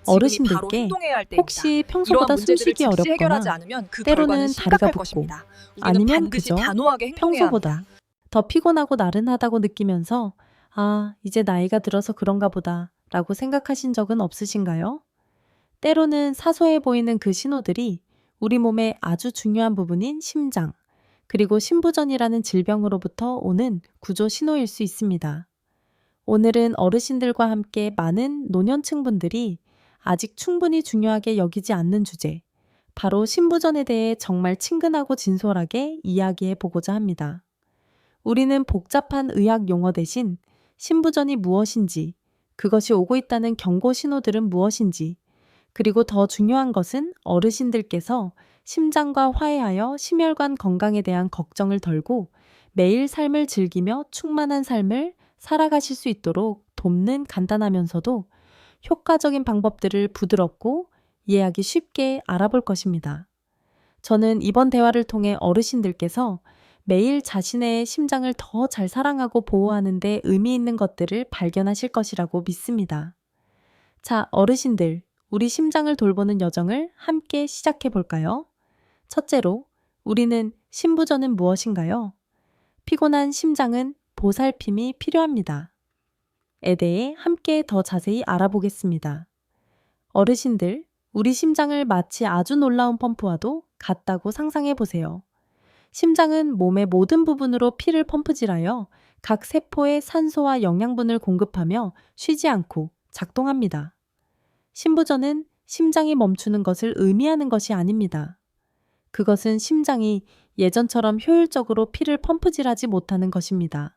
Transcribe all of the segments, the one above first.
지금이 바로 어르신들께 행동해야 할 때입니다. 혹시 이러한 평소보다 문제들을 숨쉬기 즉시 해결하지 어렵거나 않으면 그 결과는 때로는 다리가 심각할 붓고 것입니다. 우리는 아니면 반드시 그저 단호하게 행동해야 합니다. 평소보다 더 피곤하고 나른하다고 느끼면서 아, 이제 나이가 들어서 그런가 보다 라고 생각하신 적은 없으신가요? 때로는 사소해 보이는 그 신호들이 우리 몸의 아주 중요한 부분인 심장, 그리고 심부전이라는 질병으로부터 오는 구조 신호일 수 있습니다. 오늘은 어르신들과 함께 많은 노년층 분들이 아직 충분히 중요하게 여기지 않는 주제, 바로 심부전에 대해 정말 친근하고 진솔하게 이야기해 보고자 합니다. 우리는 복잡한 의학 용어 대신 심부전이 무엇인지, 그것이 오고 있다는 경고 신호들은 무엇인지, 그리고 더 중요한 것은 어르신들께서 심장과 화해하여 심혈관 건강에 대한 걱정을 덜고 매일 삶을 즐기며 충만한 삶을 살아가실 수 있도록 돕는 간단하면서도 효과적인 방법들을 부드럽고 이해하기 쉽게 알아볼 것입니다. 저는 이번 대화를 통해 어르신들께서 매일 자신의 심장을 더 잘 사랑하고 보호하는 데 의미 있는 것들을 발견하실 것이라고 믿습니다. 자, 어르신들, 우리 심장을 돌보는 여정을 함께 시작해 볼까요? 첫째로, 우리는 심부전은 무엇인가요? 피곤한 심장은 보살핌이 필요합니다. 에 대해 함께 더 자세히 알아보겠습니다. 어르신들, 우리 심장을 마치 아주 놀라운 펌프와도 같다고 상상해 보세요. 심장은 몸의 모든 부분으로 피를 펌프질하여 각 세포에 산소와 영양분을 공급하며 쉬지 않고 작동합니다. 심부전은 심장이 멈추는 것을 의미하는 것이 아닙니다. 그것은 심장이 예전처럼 효율적으로 피를 펌프질하지 못하는 것입니다.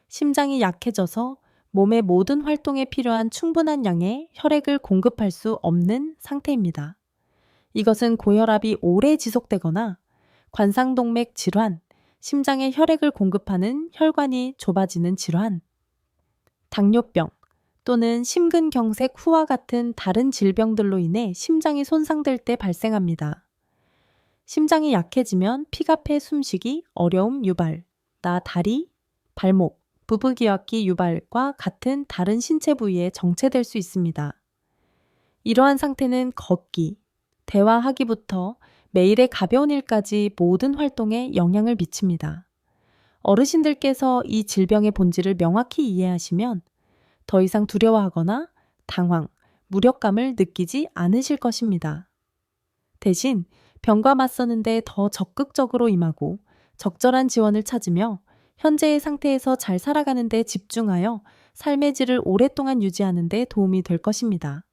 심장이 약해져서 몸의 모든 활동에 필요한 충분한 양의 혈액을 공급할 수 없는 상태입니다. 이것은 고혈압이 오래 지속되거나 관상동맥 질환, 심장에 혈액을 공급하는 혈관이 좁아지는 질환, 당뇨병 또는 심근경색 후와 같은 다른 질병들로 인해 심장이 손상될 때 발생합니다. 심장이 약해지면 피갑해 숨쉬기 어려움 유발, 다리, 발목, 부부기역기 유발과 같은 다른 신체 부위에 정체될 수 있습니다. 이러한 상태는 걷기, 대화하기부터 매일의 가벼운 일까지 모든 활동에 영향을 미칩니다. 어르신들께서 이 질병의 본질을 명확히 이해하시면 더 이상 두려워하거나 당황, 무력감을 느끼지 않으실 것입니다. 대신 병과 맞서는데 더 적극적으로 임하고 적절한 지원을 찾으며 현재의 상태에서 잘 살아가는 데 집중하여 삶의 질을 오랫동안 유지하는 데 도움이 될 것입니다.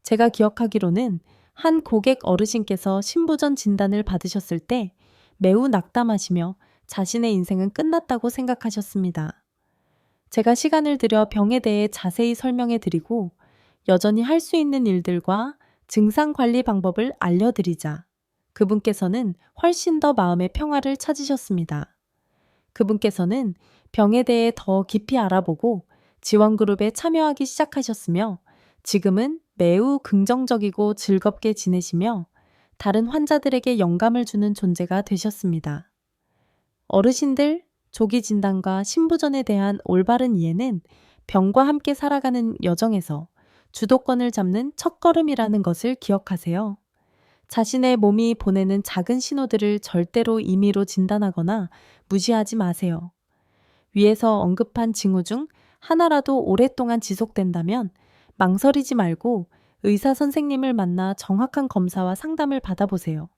제가 기억하기로는 한 고객 어르신께서 심부전 진단을 받으셨을 때 매우 낙담하시며 자신의 인생은 끝났다고 생각하셨습니다. 제가 시간을 들여 병에 대해 자세히 설명해 드리고 여전히 할 수 있는 일들과 증상 관리 방법을 알려드리자 그분께서는 훨씬 더 마음의 평화를 찾으셨습니다. 그분께서는 병에 대해 더 깊이 알아보고 지원그룹에 참여하기 시작하셨으며 지금은 매우 긍정적이고 즐겁게 지내시며 다른 환자들에게 영감을 주는 존재가 되셨습니다. 어르신들, 조기 진단과 심부전에 대한 올바른 이해는 병과 함께 살아가는 여정에서 주도권을 잡는 첫걸음이라는 것을 기억하세요. 자신의 몸이 보내는 작은 신호들을 절대로 임의로 진단하거나 무시하지 마세요. 위에서 언급한 징후 중 하나라도 오랫동안 지속된다면 망설이지 말고 의사 선생님을 만나 정확한 검사와 상담을 받아보세요.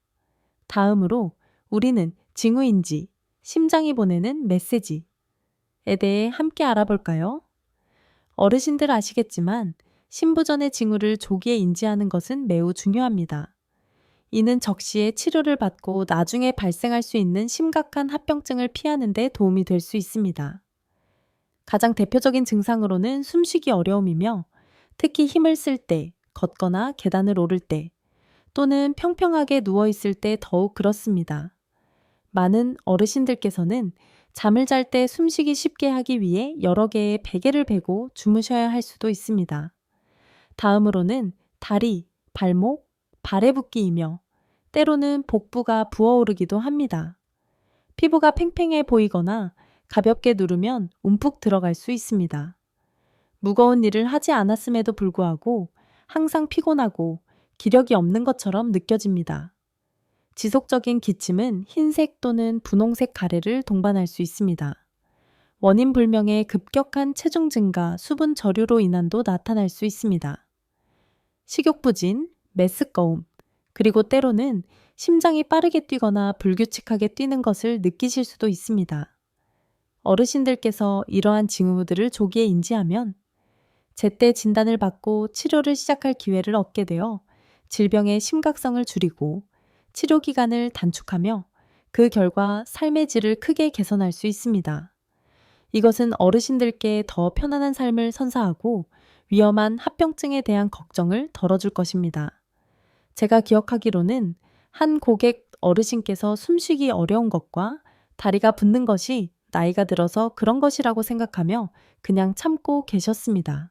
다음으로 우리는 징후인지, 심장이 보내는 메시지에 대해 함께 알아볼까요? 어르신들 아시겠지만 심부전의 징후를 조기에 인지하는 것은 매우 중요합니다. 이는 적시에 치료를 받고 나중에 발생할 수 있는 심각한 합병증을 피하는 데 도움이 될 수 있습니다. 가장 대표적인 증상으로는 숨쉬기 어려움이며 특히 힘을 쓸 때, 걷거나 계단을 오를 때, 또는 평평하게 누워있을 때 더욱 그렇습니다. 많은 어르신들께서는 잠을 잘 때 숨쉬기 쉽게 하기 위해 여러 개의 베개를 베고 주무셔야 할 수도 있습니다. 다음으로는 다리, 발목, 발에 붓기이며 때로는 복부가 부어오르기도 합니다. 피부가 팽팽해 보이거나 가볍게 누르면 움푹 들어갈 수 있습니다. 무거운 일을 하지 않았음에도 불구하고 항상 피곤하고 기력이 없는 것처럼 느껴집니다. 지속적인 기침은 흰색 또는 분홍색 가래를 동반할 수 있습니다. 원인 불명의 급격한 체중 증가, 수분 저류로 인한도 나타날 수 있습니다. 식욕부진, 메스꺼움, 그리고 때로는 심장이 빠르게 뛰거나 불규칙하게 뛰는 것을 느끼실 수도 있습니다. 어르신들께서 이러한 징후들을 조기에 인지하면 제때 진단을 받고 치료를 시작할 기회를 얻게 되어 질병의 심각성을 줄이고 치료 기간을 단축하며 그 결과 삶의 질을 크게 개선할 수 있습니다. 이것은 어르신들께 더 편안한 삶을 선사하고 위험한 합병증에 대한 걱정을 덜어줄 것입니다. 제가 기억하기로는 한 고객 어르신께서 숨쉬기 어려운 것과 다리가 붓는 것이 나이가 들어서 그런 것이라고 생각하며 그냥 참고 계셨습니다.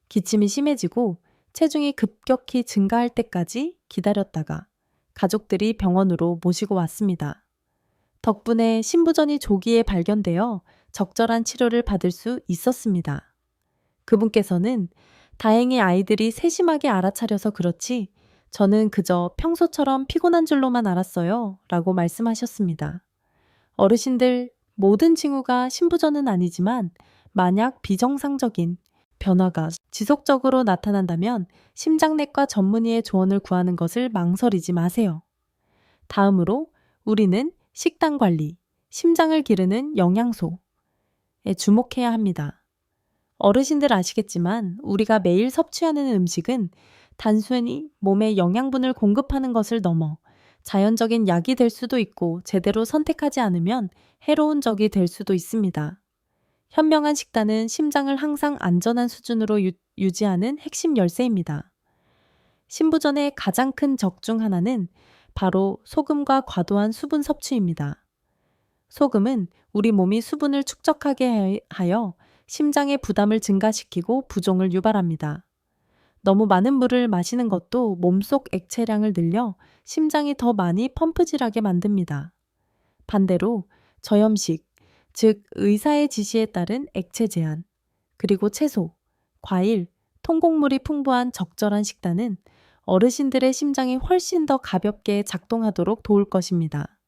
기침이 심해지고 체중이 급격히 증가할 때까지 기다렸다가 가족들이 병원으로 모시고 왔습니다. 덕분에 신부전이 조기에 발견되어 적절한 치료를 받을 수 있었습니다. 그분께서는 다행히 아이들이 세심하게 알아차려서 그렇지 저는 그저 평소처럼 피곤한 줄로만 알았어요 라고 말씀하셨습니다. 어르신들 모든 징후가 신부전은 아니지만 만약 비정상적인 변화가 지속적으로 나타난다면 심장내과 전문의의 조언을 구하는 것을 망설이지 마세요. 다음으로 우리는 식단 관리, 심장을 기르는 영양소에 주목해야 합니다. 어르신들 아시겠지만 우리가 매일 섭취하는 음식은 단순히 몸에 영양분을 공급하는 것을 넘어 자연적인 약이 될 수도 있고 제대로 선택하지 않으면 해로운 적이 될 수도 있습니다. 현명한 식단은 심장을 항상 안전한 수준으로 유지하는 핵심 열쇠입니다. 신부전의 가장 큰 적 중 하나는 바로 소금과 과도한 수분 섭취입니다. 소금은 우리 몸이 수분을 축적하게 하여 심장의 부담을 증가시키고 부종을 유발합니다. 너무 많은 물을 마시는 것도 몸속 액체량을 늘려 심장이 더 많이 펌프질하게 만듭니다. 반대로 저염식, 즉 의사의 지시에 따른 액체 제한, 그리고 채소, 과일, 통곡물이 풍부한 적절한 식단은 어르신들의 심장이 훨씬 더 가볍게 작동하도록 도울 것입니다.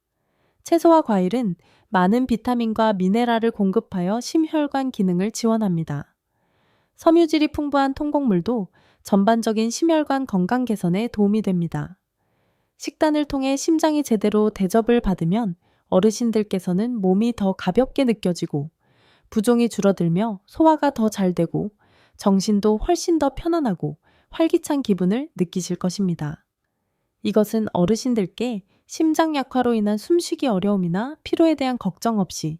채소와 과일은 많은 비타민과 미네랄을 공급하여 심혈관 기능을 지원합니다. 섬유질이 풍부한 통곡물도 전반적인 심혈관 건강 개선에 도움이 됩니다. 식단을 통해 심장이 제대로 대접을 받으면 어르신들께서는 몸이 더 가볍게 느껴지고 부종이 줄어들며 소화가 더 잘 되고 정신도 훨씬 더 편안하고 활기찬 기분을 느끼실 것입니다. 이것은 어르신들께 심장 약화로 인한 숨쉬기 어려움이나 피로에 대한 걱정 없이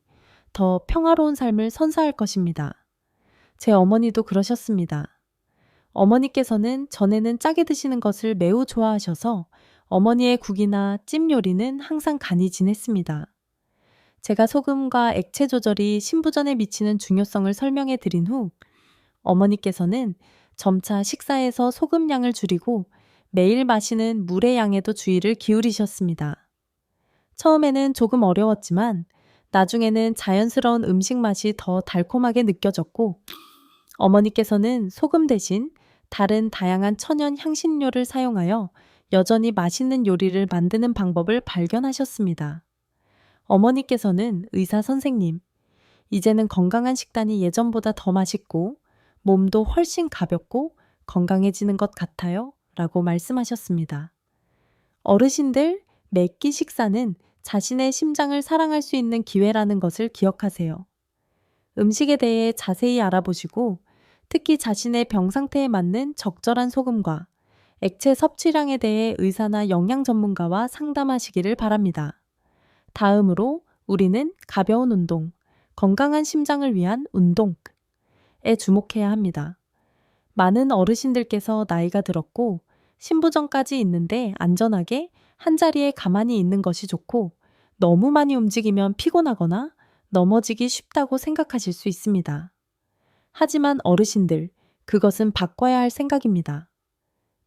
더 평화로운 삶을 선사할 것입니다. 제 어머니도 그러셨습니다. 어머니께서는 전에는 짜게 드시는 것을 매우 좋아하셔서 어머니의 국이나 찜 요리는 항상 간이 진했습니다. 제가 소금과 액체 조절이 신부전에 미치는 중요성을 설명해 드린 후 어머니께서는 점차 식사에서 소금량을 줄이고 매일 마시는 물의 양에도 주의를 기울이셨습니다. 처음에는 조금 어려웠지만 나중에는 자연스러운 음식 맛이 더 달콤하게 느껴졌고 어머니께서는 소금 대신 다른 다양한 천연 향신료를 사용하여 여전히 맛있는 요리를 만드는 방법을 발견하셨습니다. 어머니께서는 의사 선생님, 이제는 건강한 식단이 예전보다 더 맛있고 몸도 훨씬 가볍고 건강해지는 것 같아요 라고 말씀하셨습니다. 어르신들, 매끼 식사는 자신의 심장을 사랑할 수 있는 기회라는 것을 기억하세요. 음식에 대해 자세히 알아보시고 특히 자신의 병 상태에 맞는 적절한 소금과 액체 섭취량에 대해 의사나 영양 전문가와 상담하시기를 바랍니다. 다음으로 우리는 가벼운 운동, 건강한 심장을 위한 운동에 주목해야 합니다. 많은 어르신들께서 나이가 들었고 신부전까지 있는데 안전하게 한자리에 가만히 있는 것이 좋고 너무 많이 움직이면 피곤하거나 넘어지기 쉽다고 생각하실 수 있습니다. 하지만 어르신들, 그것은 바꿔야 할 생각입니다.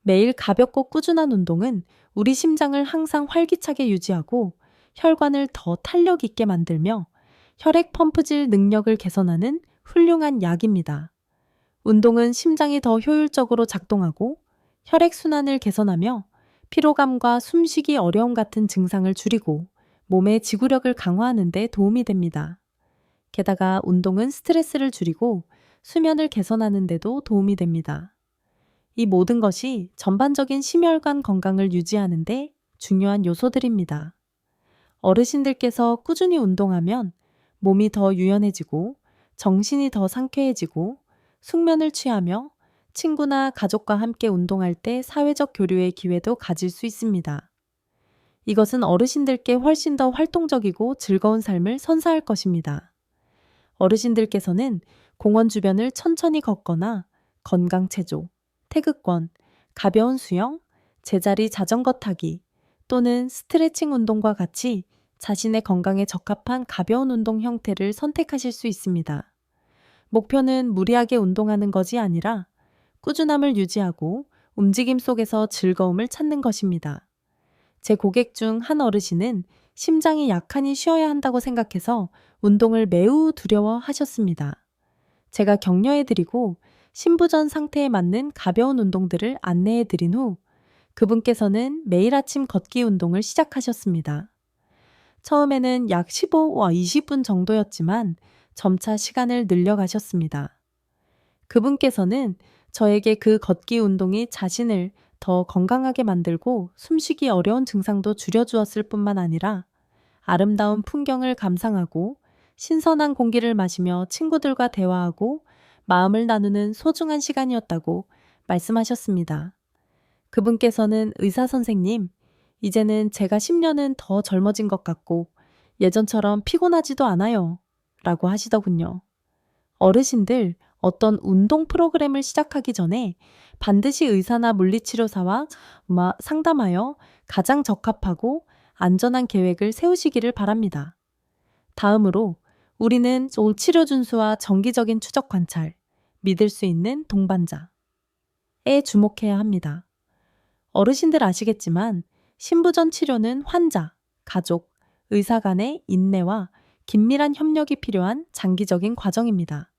매일 가볍고 꾸준한 운동은 우리 심장을 항상 활기차게 유지하고 혈관을 더 탄력 있게 만들며 혈액 펌프질 능력을 개선하는 훌륭한 약입니다. 운동은 심장이 더 효율적으로 작동하고 혈액순환을 개선하며 피로감과 숨쉬기 어려움 같은 증상을 줄이고 몸의 지구력을 강화하는 데 도움이 됩니다. 게다가 운동은 스트레스를 줄이고 수면을 개선하는 데도 도움이 됩니다. 이 모든 것이 전반적인 심혈관 건강을 유지하는 데 중요한 요소들입니다. 어르신들께서 꾸준히 운동하면 몸이 더 유연해지고 정신이 더 상쾌해지고 숙면을 취하며 친구나 가족과 함께 운동할 때 사회적 교류의 기회도 가질 수 있습니다. 이것은 어르신들께 훨씬 더 활동적이고 즐거운 삶을 선사할 것입니다. 어르신들께서는 공원 주변을 천천히 걷거나 건강체조, 태극권, 가벼운 수영, 제자리 자전거 타기 또는 스트레칭 운동과 같이 자신의 건강에 적합한 가벼운 운동 형태를 선택하실 수 있습니다. 목표는 무리하게 운동하는 것이 아니라 꾸준함을 유지하고 움직임 속에서 즐거움을 찾는 것입니다. 제 고객 중 한 어르신은 심장이 약하니 쉬어야 한다고 생각해서 운동을 매우 두려워하셨습니다. 제가 격려해드리고 신부전 상태에 맞는 가벼운 운동들을 안내해드린 후 그분께서는 매일 아침 걷기 운동을 시작하셨습니다. 처음에는 약 20분 정도였지만 점차 시간을 늘려가셨습니다. 그분께서는 저에게 그 걷기 운동이 자신을 더 건강하게 만들고 숨쉬기 어려운 증상도 줄여주었을 뿐만 아니라 아름다운 풍경을 감상하고 신선한 공기를 마시며 친구들과 대화하고 마음을 나누는 소중한 시간이었다고 말씀하셨습니다. 그분께서는 의사 선생님, 이제는 제가 10년은 더 젊어진 것 같고 예전처럼 피곤하지도 않아요. 라고 하시더군요. 어르신들, 어떤 운동 프로그램을 시작하기 전에 반드시 의사나 물리치료사와 상담하여 가장 적합하고 안전한 계획을 세우시기를 바랍니다. 다음으로 우리는 치료 준수와 정기적인 추적 관찰, 믿을 수 있는 동반자에 주목해야 합니다. 어르신들 아시겠지만 신부전 치료는 환자, 가족, 의사 간의 인내와 긴밀한 협력이 필요한 장기적인 과정입니다.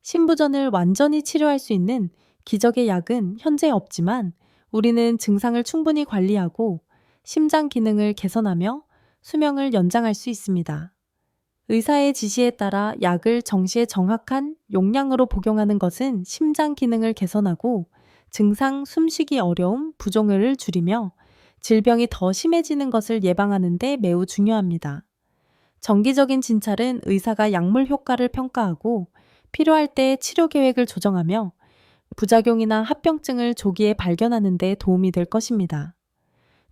신부전을 완전히 치료할 수 있는 기적의 약은 현재 없지만 우리는 증상을 충분히 관리하고 심장 기능을 개선하며 수명을 연장할 수 있습니다. 의사의 지시에 따라 약을 정시에 정확한 용량으로 복용하는 것은 심장 기능을 개선하고 증상, 숨쉬기 어려움, 부종을 줄이며 질병이 더 심해지는 것을 예방하는 데 매우 중요합니다. 정기적인 진찰은 의사가 약물 효과를 평가하고 필요할 때 치료 계획을 조정하며 부작용이나 합병증을 조기에 발견하는 데 도움이 될 것입니다.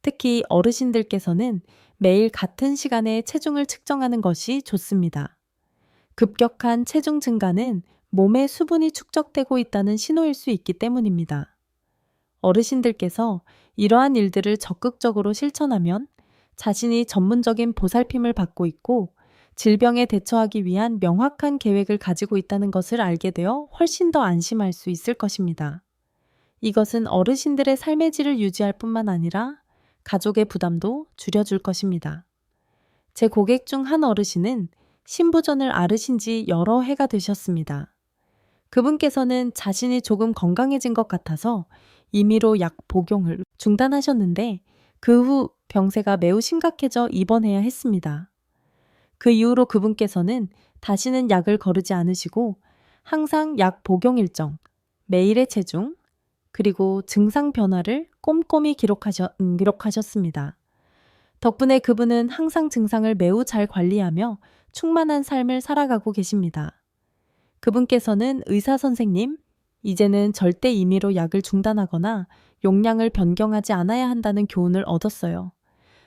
특히 어르신들께서는 매일 같은 시간에 체중을 측정하는 것이 좋습니다. 급격한 체중 증가는 몸에 수분이 축적되고 있다는 신호일 수 있기 때문입니다. 어르신들께서 이러한 일들을 적극적으로 실천하면 자신이 전문적인 보살핌을 받고 있고 질병에 대처하기 위한 명확한 계획을 가지고 있다는 것을 알게 되어 훨씬 더 안심할 수 있을 것입니다. 이것은 어르신들의 삶의 질을 유지할 뿐만 아니라 가족의 부담도 줄여줄 것입니다. 제 고객 중 한 어르신은 신부전을 앓으신 지 여러 해가 되셨습니다. 그분께서는 자신이 조금 건강해진 것 같아서 임의로 약 복용을 중단하셨는데 그 후 병세가 매우 심각해져 입원해야 했습니다. 그 이후로 그분께서는 다시는 약을 거르지 않으시고 항상 약 복용 일정, 매일의 체중, 그리고 증상 변화를 꼼꼼히 기록하셨습니다. 덕분에 그분은 항상 증상을 매우 잘 관리하며 충만한 삶을 살아가고 계십니다. 그분께서는 의사 선생님, 이제는 절대 임의로 약을 중단하거나 용량을 변경하지 않아야 한다는 교훈을 얻었어요.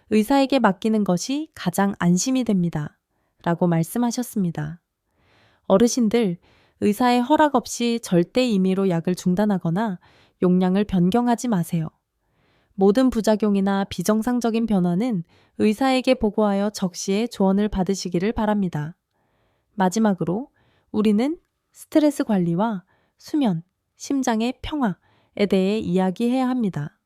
의사에게 맡기는 것이 가장 안심이 됩니다. 라고 말씀하셨습니다. 어르신들, 의사의 허락 없이 절대 임의로 약을 중단하거나 용량을 변경하지 마세요. 모든 부작용이나 비정상적인 변화는 의사에게 보고하여 적시에 조언을 받으시기를 바랍니다. 마지막으로 우리는 스트레스 관리와 수면, 심장의 평화에 대해 이야기해야 합니다.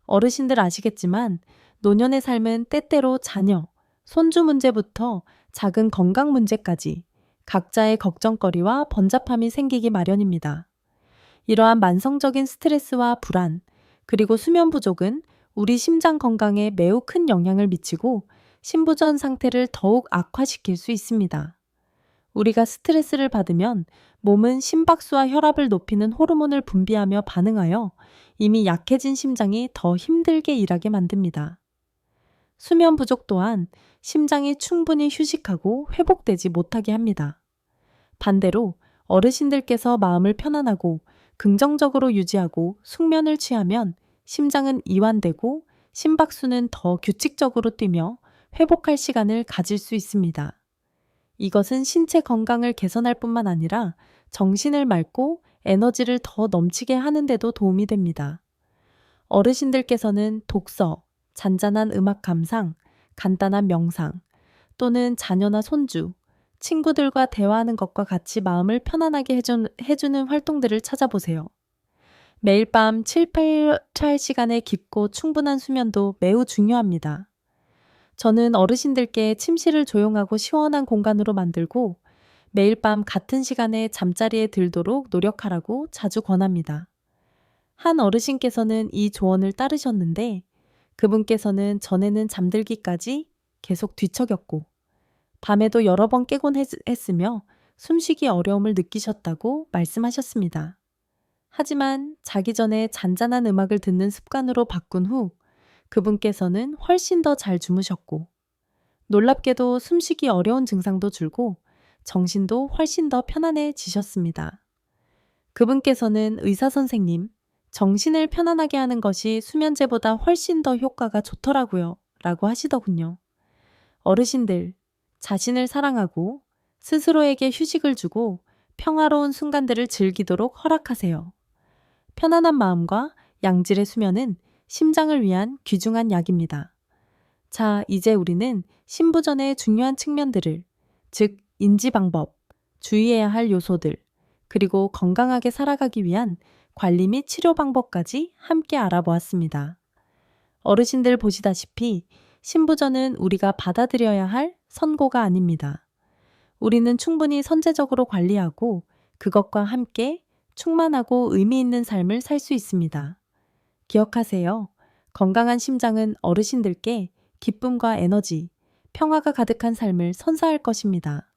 어르신들 아시겠지만 노년의 삶은 때때로 자녀, 손주 문제부터 작은 건강 문제까지 각자의 걱정거리와 번잡함이 생기기 마련입니다. 이러한 만성적인 스트레스와 불안, 그리고 수면 부족은 우리 심장 건강에 매우 큰 영향을 미치고 심부전 상태를 더욱 악화시킬 수 있습니다. 우리가 스트레스를 받으면 몸은 심박수와 혈압을 높이는 호르몬을 분비하며 반응하여 이미 약해진 심장이 더 힘들게 일하게 만듭니다. 수면 부족 또한 심장이 충분히 휴식하고 회복되지 못하게 합니다. 반대로 어르신들께서 마음을 편안하고 긍정적으로 유지하고 숙면을 취하면 심장은 이완되고 심박수는 더 규칙적으로 뛰며 회복할 시간을 가질 수 있습니다. 이것은 신체 건강을 개선할 뿐만 아니라 정신을 맑고 에너지를 더 넘치게 하는 데도 도움이 됩니다. 어르신들께서는 독서, 잔잔한 음악 감상, 간단한 명상, 또는 자녀나 손주, 친구들과 대화하는 것과 같이 마음을 편안하게 해주는 활동들을 찾아보세요. 매일 밤 7, 8시간의 깊고 충분한 수면도 매우 중요합니다. 저는 어르신들께 침실을 조용하고 시원한 공간으로 만들고 매일 밤 같은 시간에 잠자리에 들도록 노력하라고 자주 권합니다. 한 어르신께서는 이 조언을 따르셨는데 그분께서는 전에는 잠들기까지 계속 뒤척였고 밤에도 여러 번 깨곤 했으며 숨쉬기 어려움을 느끼셨다고 말씀하셨습니다. 하지만 자기 전에 잔잔한 음악을 듣는 습관으로 바꾼 후 그분께서는 훨씬 더 잘 주무셨고 놀랍게도 숨쉬기 어려운 증상도 줄고 정신도 훨씬 더 편안해지셨습니다. 그분께서는 의사 선생님, 정신을 편안하게 하는 것이 수면제보다 훨씬 더 효과가 좋더라고요. 라고 하시더군요. 어르신들, 자신을 사랑하고 스스로에게 휴식을 주고 평화로운 순간들을 즐기도록 허락하세요. 편안한 마음과 양질의 수면은 심장을 위한 귀중한 약입니다. 자, 이제 우리는 심부전의 중요한 측면들을, 즉 인지 방법, 주의해야 할 요소들, 그리고 건강하게 살아가기 위한 관리 및 치료 방법까지 함께 알아보았습니다. 어르신들 보시다시피 심부전은 우리가 받아들여야 할 선고가 아닙니다. 우리는 충분히 선제적으로 관리하고 그것과 함께 충만하고 의미 있는 삶을 살 수 있습니다. 기억하세요. 건강한 심장은 어르신들께 기쁨과 에너지, 평화가 가득한 삶을 선사할 것입니다.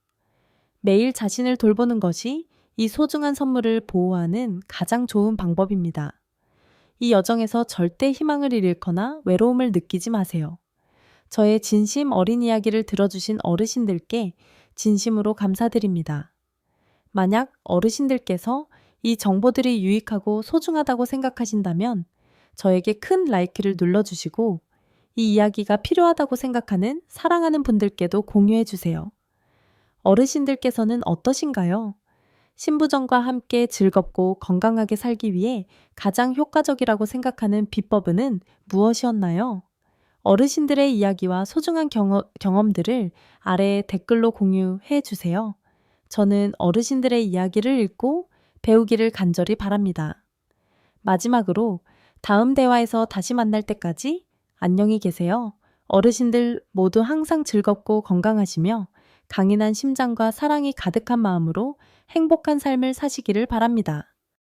매일 자신을 돌보는 것이 이 소중한 선물을 보호하는 가장 좋은 방법입니다. 이 여정에서 절대 희망을 잃거나 외로움을 느끼지 마세요. 저의 진심 어린 이야기를 들어주신 어르신들께 진심으로 감사드립니다. 만약 어르신들께서 이 정보들이 유익하고 소중하다고 생각하신다면 저에게 큰 라이크를 눌러주시고 이 이야기가 필요하다고 생각하는 사랑하는 분들께도 공유해 주세요. 어르신들께서는 어떠신가요? 심부전과 함께 즐겁고 건강하게 살기 위해 가장 효과적이라고 생각하는 비법은 무엇이었나요? 어르신들의 이야기와 소중한 경험들을 아래에 댓글로 공유해 주세요. 저는 어르신들의 이야기를 읽고 배우기를 간절히 바랍니다. 마지막으로 다음 대화에서 다시 만날 때까지 안녕히 계세요. 어르신들 모두 항상 즐겁고 건강하시며 강인한 심장과 사랑이 가득한 마음으로 행복한 삶을 사시기를 바랍니다.